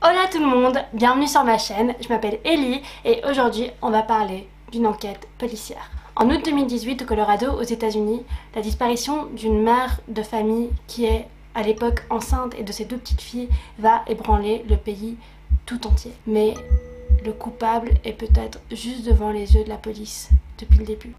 Hola tout le monde, bienvenue sur ma chaîne, je m'appelle Ellie et aujourd'hui on va parler d'une enquête policière. En août 2018 au Colorado aux États-Unis, la disparition d'une mère de famille qui est à l'époque enceinte et de ses deux petites filles va ébranler le pays tout entier. Mais le coupable est peut-être juste devant les yeux de la police depuis le début.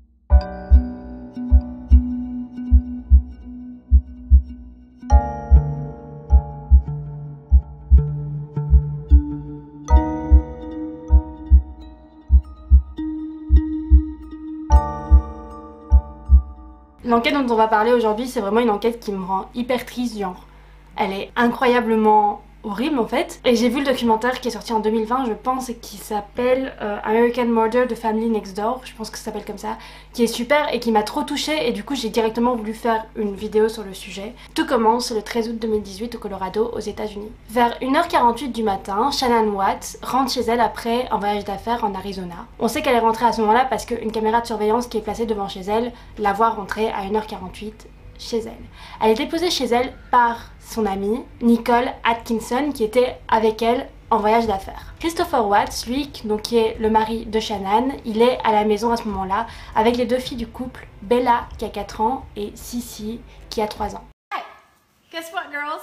L'enquête dont on va parler aujourd'hui, c'est vraiment une enquête qui me rend hyper triste, genre. Elle est incroyablement horrible en fait. Et j'ai vu le documentaire qui est sorti en 2020, je pense, et qui s'appelle American Murder de Family Next Door, je pense que ça s'appelle comme ça, qui est super et qui m'a trop touchée et du coup j'ai directement voulu faire une vidéo sur le sujet. Tout commence le 13 août 2018 au Colorado, aux États-Unis. Vers 1h48 du matin, Shannan Watts rentre chez elle après un voyage d'affaires en Arizona. On sait qu'elle est rentrée à ce moment-là parce qu'une caméra de surveillance qui est placée devant chez elle la voit rentrer à 1h48 chez elle. Elle est déposée chez elle par son amie Nicole Atkinson qui était avec elle en voyage d'affaires. Christopher Watts, lui, donc, qui est le mari de Shannan, il est à la maison à ce moment-là avec les deux filles du couple, Bella qui a 4 ans et Sissy qui a 3 ans. Hey, guess what, girls?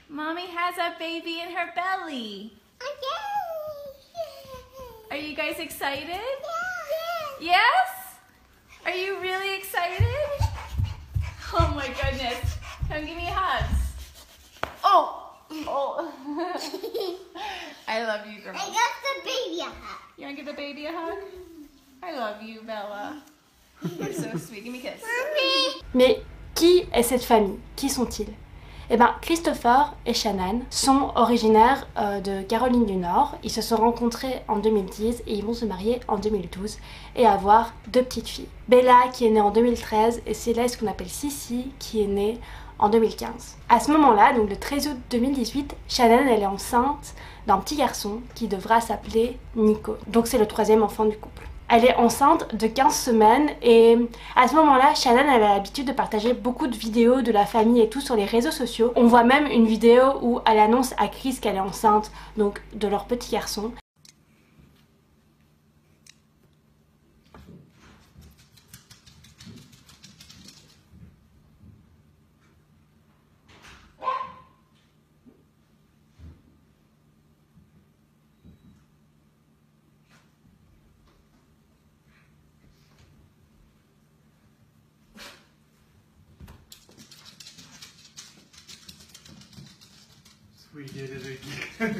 Mommy has a baby in her belly. Are you guys excited? Yes? Are you really excited? Oh my goodness. Come give me hugs. Oh! Oh. I love you, girls. I got the baby a hug. You want to give the baby a hug? I love you, Bella. You're so sweet. Give me a kiss. Mommy. Mais qui est cette famille? Qui sont-ils? Eh bien, Christopher et Shannan sont originaires de Caroline du Nord. Ils se sont rencontrés en 2010 et ils vont se marier en 2012 et avoir deux petites filles. Bella qui est née en 2013 et Céleste qu'on appelle Sissy qui est née en 2015. À ce moment-là, donc le 13 août 2018, Shannan elle est enceinte d'un petit garçon qui devra s'appeler Nico. Donc c'est le troisième enfant du couple. Elle est enceinte de 15 semaines et à ce moment-là, Shannan elle a l'habitude de partager beaucoup de vidéos de la famille et tout sur les réseaux sociaux. On voit même une vidéo où elle annonce à Chris qu'elle est enceinte, donc de leur petit garçon. We did it again.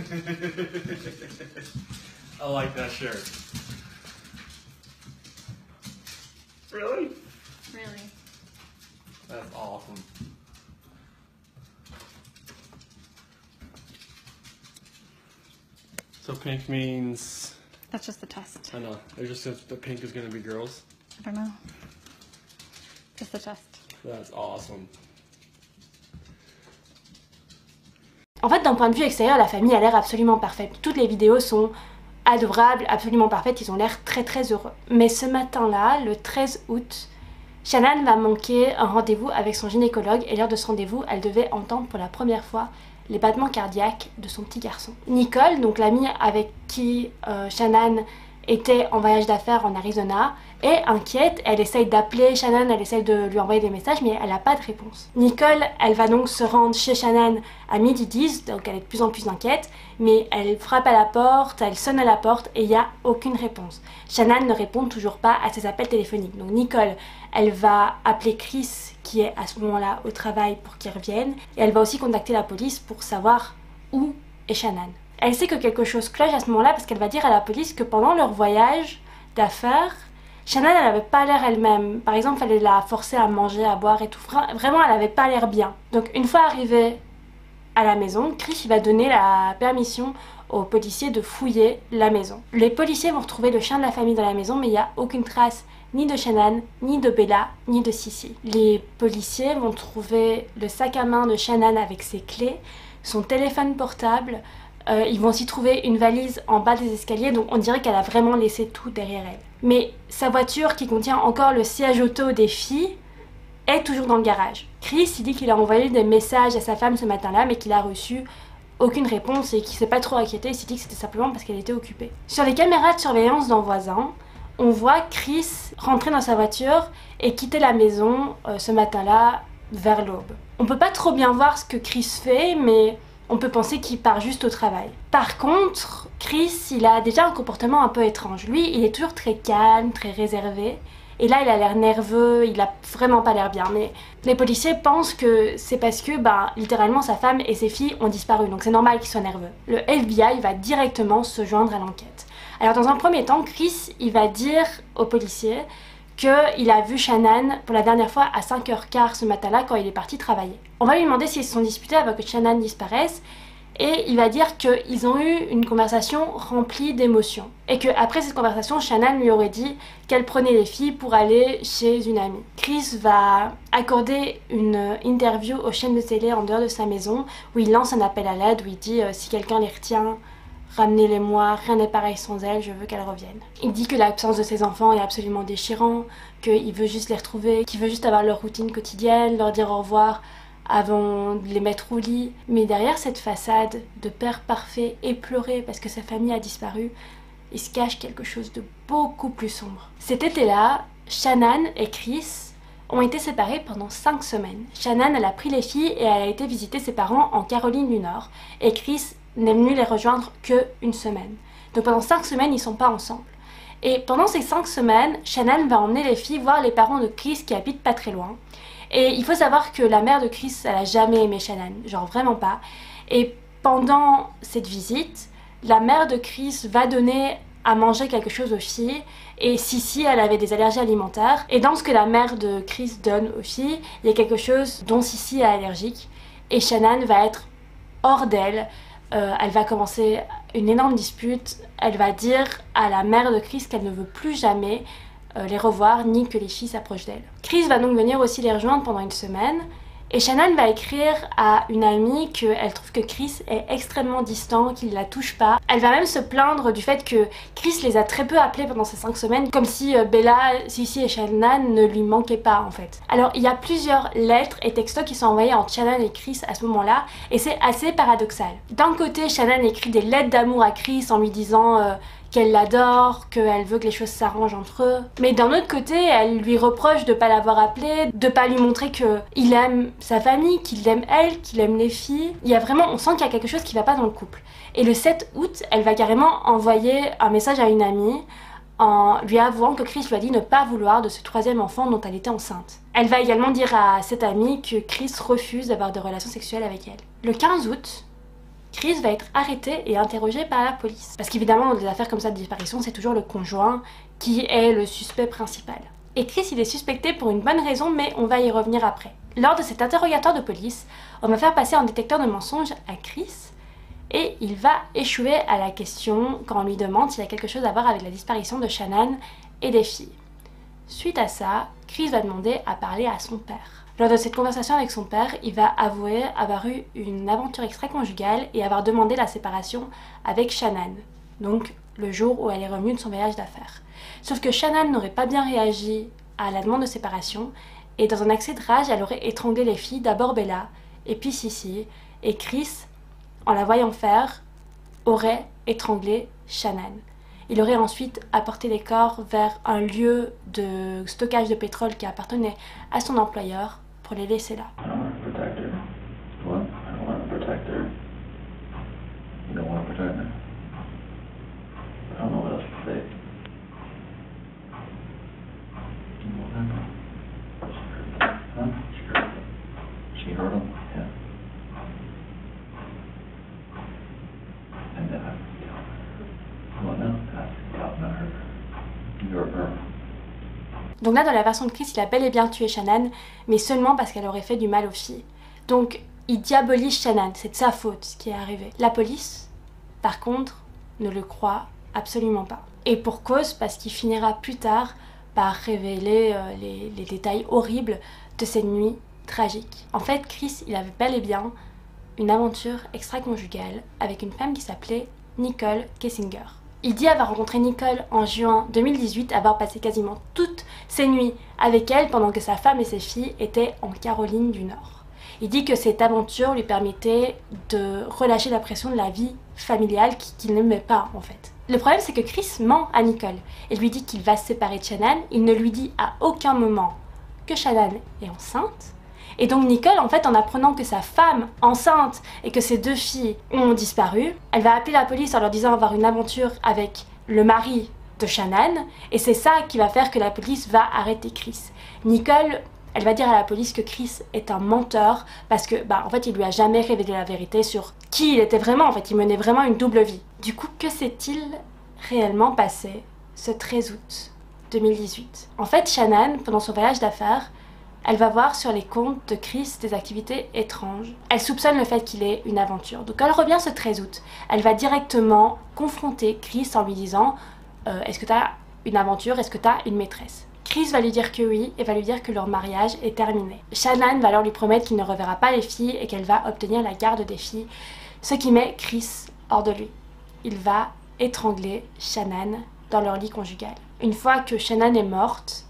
I like that shirt. Really? Really? That's awesome. So pink means, That's just the test. I know, there's just the pink is gonna be girls. I don't know. Just the test. That's awesome. En fait, d'un point de vue extérieur, la famille a l'air absolument parfaite. Toutes les vidéos sont adorables, absolument parfaites, ils ont l'air très très heureux. Mais ce matin-là, le 13 août, Shannan va manquer un rendez-vous avec son gynécologue et lors de ce rendez-vous, elle devait entendre pour la première fois les battements cardiaques de son petit garçon. Nicole, donc l'amie avec qui Shannan était en voyage d'affaires en Arizona, est inquiète, elle essaye d'appeler Shannan, elle essaye de lui envoyer des messages mais elle n'a pas de réponse. Nicole, elle va donc se rendre chez Shannan à 12h10, donc elle est de plus en plus inquiète, mais elle frappe à la porte, elle sonne à la porte et il n'y a aucune réponse. Shannan ne répond toujours pas à ses appels téléphoniques. Donc Nicole, elle va appeler Chris qui est à ce moment-là au travail pour qu'il revienne et elle va aussi contacter la police pour savoir où est Shannan. Elle sait que quelque chose cloche à ce moment-là parce qu'elle va dire à la police que pendant leur voyage d'affaires, Shannan elle n'avait pas l'air elle-même. Par exemple, il fallait la forcer à manger, à boire et tout. Vraiment, elle n'avait pas l'air bien. Donc une fois arrivée à la maison, Chris va donner la permission aux policiers de fouiller la maison. Les policiers vont retrouver le chien de la famille dans la maison mais il n'y a aucune trace ni de Shannan, ni de Bella, ni de Sissy. Les policiers vont trouver le sac à main de Shannan avec ses clés, son téléphone portable. Ils vont aussi trouver une valise en bas des escaliers, donc on dirait qu'elle a vraiment laissé tout derrière elle. Mais sa voiture qui contient encore le siège auto des filles est toujours dans le garage. Chris, il dit qu'il a envoyé des messages à sa femme ce matin-là, mais qu'il a reçu aucune réponse et qui s'est pas trop inquiété, il s'est dit que c'était simplement parce qu'elle était occupée. Sur les caméras de surveillance d'un voisin, on voit Chris rentrer dans sa voiture et quitter la maison ce matin-là vers l'aube. On peut pas trop bien voir ce que Chris fait, mais on peut penser qu'il part juste au travail. Par contre, Chris, il a déjà un comportement un peu étrange. Lui, il est toujours très calme, très réservé. Et là, il a l'air nerveux, il a vraiment pas l'air bien. Mais les policiers pensent que c'est parce que, littéralement, sa femme et ses filles ont disparu. Donc c'est normal qu'il soit nerveux. Le FBI va directement se joindre à l'enquête. Alors dans un premier temps, Chris, il va dire aux policiers qu'il a vu Shannan pour la dernière fois à 5h15 ce matin-là quand il est parti travailler. On va lui demander s'ils se sont disputés avant que Shannan disparaisse et il va dire qu'ils ont eu une conversation remplie d'émotions et qu'après cette conversation, Shannan lui aurait dit qu'elle prenait les filles pour aller chez une amie. Chris va accorder une interview aux chaînes de télé en dehors de sa maison où il lance un appel à l'aide, où il dit si quelqu'un les retient, ramenez-les-moi, rien n'est pareil sans elles, je veux qu'elles reviennent. Il dit que l'absence de ses enfants est absolument déchirant, qu'il veut juste les retrouver, qu'il veut juste avoir leur routine quotidienne, leur dire au revoir avant de les mettre au lit. Mais derrière cette façade de père parfait éploré parce que sa famille a disparu, il se cache quelque chose de beaucoup plus sombre. Cet été-là, Shannan et Chris ont été séparés pendant 5 semaines. Shannan, elle a pris les filles et elle a été visiter ses parents en Caroline du Nord. Et Chris n'est venu les rejoindre qu'une semaine. Donc pendant 5 semaines, ils sont pas ensemble. Et pendant ces 5 semaines, Shannan va emmener les filles voir les parents de Chris qui habitent pas très loin. Et il faut savoir que la mère de Chris, elle a jamais aimé Shannan, genre vraiment pas. Et pendant cette visite, la mère de Chris va donner à manger quelque chose aux filles. Et Sissy, elle avait des allergies alimentaires. Et dans ce que la mère de Chris donne aux filles, il y a quelque chose dont Sissy est allergique. Et Shannan va être hors d'elle. Elle va commencer une énorme dispute. Elle va dire à la mère de Chris qu'elle ne veut plus jamais les revoir ni que les filles s'approchent d'elle. Chris va donc venir aussi les rejoindre pendant une semaine. Et Shannan va écrire à une amie qu'elle trouve que Chris est extrêmement distant, qu'il ne la touche pas. Elle va même se plaindre du fait que Chris les a très peu appelés pendant ces 5 semaines, comme si Bella, Sissy et Shannan ne lui manquaient pas en fait. Alors il y a plusieurs lettres et textos qui sont envoyés entre Shannan et Chris à ce moment-là, et c'est assez paradoxal. D'un côté, Shannan écrit des lettres d'amour à Chris en lui disant qu'elle l'adore, qu'elle veut que les choses s'arrangent entre eux. Mais d'un autre côté, elle lui reproche de pas l'avoir appelé, de pas lui montrer qu'il aime sa famille, qu'il aime elle, qu'il aime les filles. Il y a vraiment, on sent qu'il y a quelque chose qui va pas dans le couple. Et le 7 août, elle va carrément envoyer un message à une amie en lui avouant que Chris lui a dit ne pas vouloir de ce 3e enfant dont elle était enceinte. Elle va également dire à cette amie que Chris refuse d'avoir de relations sexuelles avec elle. Le 15 août, Chris va être arrêté et interrogé par la police. Parce qu'évidemment, dans des affaires comme ça de disparition, c'est toujours le conjoint qui est le suspect principal. Et Chris, il est suspecté pour une bonne raison, mais on va y revenir après. Lors de cet interrogatoire de police, on va faire passer un détecteur de mensonges à Chris et il va échouer à la question quand on lui demande s'il y a quelque chose à voir avec la disparition de Shannan et des filles. Suite à ça, Chris va demander à parler à son père. Lors de cette conversation avec son père, il va avouer avoir eu une aventure extra-conjugale et avoir demandé la séparation avec Shannan, donc le jour où elle est revenue de son voyage d'affaires. Sauf que Shannan n'aurait pas bien réagi à la demande de séparation et dans un accès de rage, elle aurait étranglé les filles, d'abord Bella et puis Sissy, et Chris, en la voyant faire, aurait étranglé Shannan. Il aurait ensuite apporté les corps vers un lieu de stockage de pétrole qui appartenait à son employeur pour les laisser là. Donc là, dans la version de Chris, il a bel et bien tué Shannan, mais seulement parce qu'elle aurait fait du mal aux filles. Donc, il diabolise Shannan, c'est de sa faute ce qui est arrivé. La police, par contre, ne le croit absolument pas. Et pour cause, parce qu'il finira plus tard par révéler les détails horribles de cette nuit tragique. En fait, Chris, il avait bel et bien une aventure extra-conjugale avec une femme qui s'appelait Nicole Kessinger. Il dit avoir rencontré Nicole en juin 2018, avoir passé quasiment toutes ses nuits avec elle pendant que sa femme et ses filles étaient en Caroline du Nord. Il dit que cette aventure lui permettait de relâcher la pression de la vie familiale qu'il n'aimait pas en fait. Le problème c'est que Chris ment à Nicole. Il lui dit qu'il va se séparer de Shannan, il ne lui dit à aucun moment que Shannan est enceinte. Et donc Nicole, en fait, en apprenant que sa femme enceinte et que ses 2 filles ont disparu, elle va appeler la police en leur disant avoir une aventure avec le mari de Shannan, et c'est ça qui va faire que la police va arrêter Chris. Nicole, elle va dire à la police que Chris est un menteur parce que, en fait, il lui a jamais révélé la vérité sur qui il était vraiment. En fait, il menait vraiment une double vie. Du coup, que s'est-il réellement passé ce 13 août 2018? En fait, Shannan, pendant son voyage d'affaires, elle va voir sur les comptes de Chris des activités étranges. Elle soupçonne le fait qu'il ait une aventure. Donc, quand elle revient ce 13 août, elle va directement confronter Chris en lui disant est-ce que tu as une aventure? Est-ce que tu as une maîtresse? Chris va lui dire que oui et va lui dire que leur mariage est terminé. Shannan va alors lui promettre qu'il ne reverra pas les filles et qu'elle va obtenir la garde des filles, ce qui met Chris hors de lui. Il va étrangler Shannan dans leur lit conjugal. Une fois que Shannan est morte,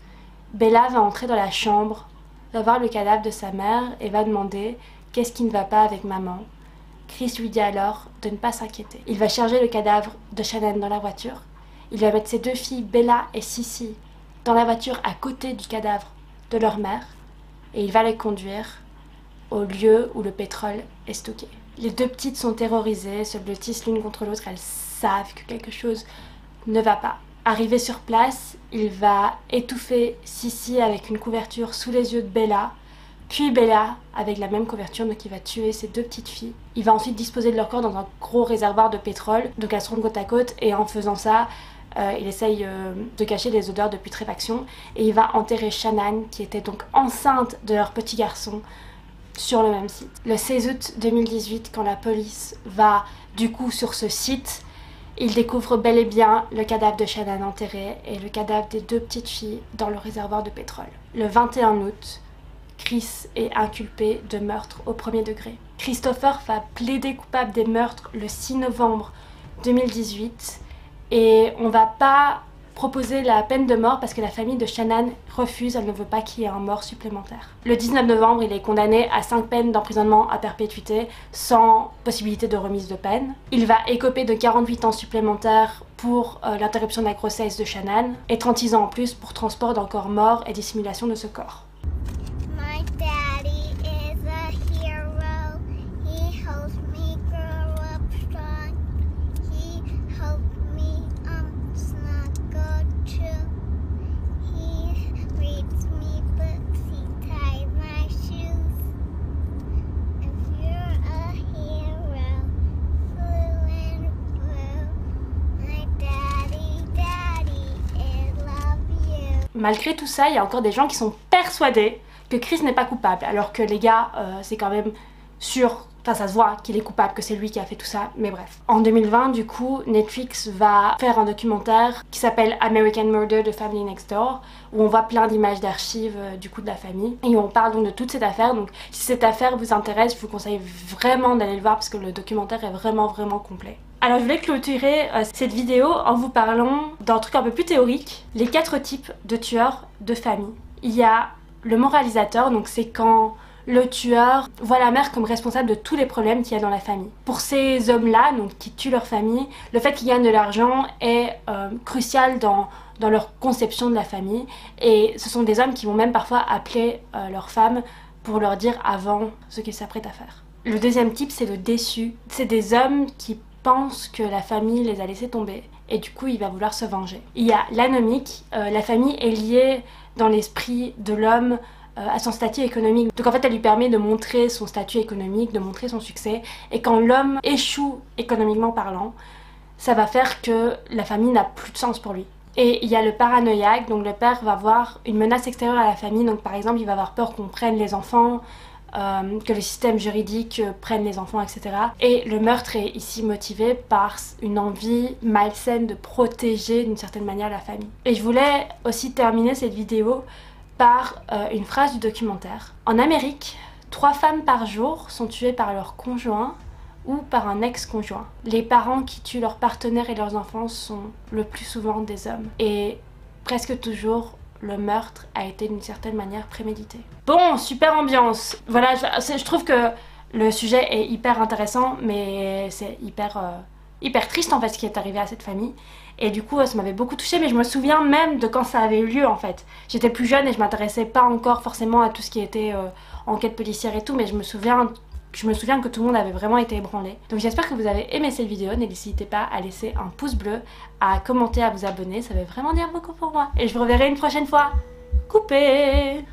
Bella va entrer dans la chambre, va voir le cadavre de sa mère et va demander qu'est-ce qui ne va pas avec maman. Chris lui dit alors de ne pas s'inquiéter. Il va charger le cadavre de Shannan dans la voiture. Il va mettre ses 2 filles, Bella et Sissy, dans la voiture à côté du cadavre de leur mère et il va les conduire au lieu où le pétrole est stocké. Les 2 petites sont terrorisées, se blottissent l'une contre l'autre, elles savent que quelque chose ne va pas. Arrivé sur place, il va étouffer Sissy avec une couverture sous les yeux de Bella, puis Bella avec la même couverture, donc il va tuer ses 2 petites filles. Il va ensuite disposer de leur corps dans un gros réservoir de pétrole, donc elles seront côte à côte, et en faisant ça, il essaye de cacher les odeurs de putréfaction, et il va enterrer Shannan, qui était donc enceinte de leur petit garçon, sur le même site. Le 16 août 2018, quand la police va du coup sur ce site, il découvre bel et bien le cadavre de Shannan enterré et le cadavre des 2 petites filles dans le réservoir de pétrole. Le 21 août, Chris est inculpé de meurtre au 1er degré. Christopher va plaider coupable des meurtres le 6 novembre 2018 et on va pas proposer la peine de mort parce que la famille de Shannan refuse, elle ne veut pas qu'il y ait un mort supplémentaire. Le 19 novembre, il est condamné à 5 peines d'emprisonnement à perpétuité sans possibilité de remise de peine. Il va écoper de 48 ans supplémentaires pour l'interruption de la grossesse de Shannan et 36 ans en plus pour transport d'un corps mort et dissimulation de ce corps. My daddy is a hero. He helps me grow up strong. He helped me snuggle too. He reads me books. He ties my shoes. If you're a hero, blue and blue, my daddy, I love you. Malgré tout ça, il y a encore des gens qui sont persuadés que Chris n'est pas coupable, alors que les gars, c'est quand même sûr, enfin ça se voit qu'il est coupable, que c'est lui qui a fait tout ça, mais bref. En 2020, du coup, Netflix va faire un documentaire qui s'appelle American Murder de Family Next Door, où on voit plein d'images d'archives du coup de la famille, et on parle donc de toute cette affaire. Donc si cette affaire vous intéresse, je vous conseille vraiment d'aller le voir parce que le documentaire est vraiment complet. Alors je voulais clôturer cette vidéo en vous parlant d'un truc un peu plus théorique, les 4 types de tueurs de famille. Il y a le moralisateur, donc c'est quand le tueur voit la mère comme responsable de tous les problèmes qu'il y a dans la famille. Pour ces hommes-là, donc qui tuent leur famille, le fait qu'ils gagnent de l'argent est crucial dans leur conception de la famille, et ce sont des hommes qui vont même parfois appeler leur femme pour leur dire avant ce qu'ils s'apprêtent à faire. Le deuxième type, c'est le déçu. C'est des hommes qui pensent que la famille les a laissés tomber et du coup il va vouloir se venger. Il y a l'anomique, la famille est liée dans l'esprit de l'homme à son statut économique. Donc en fait elle lui permet de montrer son statut économique, de montrer son succès, et quand l'homme échoue économiquement parlant, ça va faire que la famille n'a plus de sens pour lui. Et il y a le paranoïaque, donc le père va voir une menace extérieure à la famille, donc par exemple il va avoir peur qu'on prenne les enfants, que le système juridique prenne les enfants, etc. Et le meurtre est ici motivé par une envie malsaine de protéger d'une certaine manière la famille. Et je voulais aussi terminer cette vidéo par une phrase du documentaire. En Amérique, 3 femmes par jour sont tuées par leur conjoint ou par un ex-conjoint. Les parents qui tuent leurs partenaires et leurs enfants sont le plus souvent des hommes. Et presque toujours, le meurtre a été d'une certaine manière prémédité. Bon, super ambiance. Voilà, je trouve que le sujet est hyper intéressant, mais c'est hyper triste en fait ce qui est arrivé à cette famille. Et du coup ça m'avait beaucoup touchée, mais je me souviens même de quand ça avait eu lieu en fait. J'étais plus jeune et je m'intéressais pas encore forcément à tout ce qui était enquête policière et tout, mais je me souviens que tout le monde avait vraiment été ébranlé. Donc j'espère que vous avez aimé cette vidéo, n'hésitez pas à laisser un pouce bleu, à commenter, à vous abonner, ça veut vraiment dire beaucoup pour moi. Et je vous reverrai une prochaine fois. Coupé!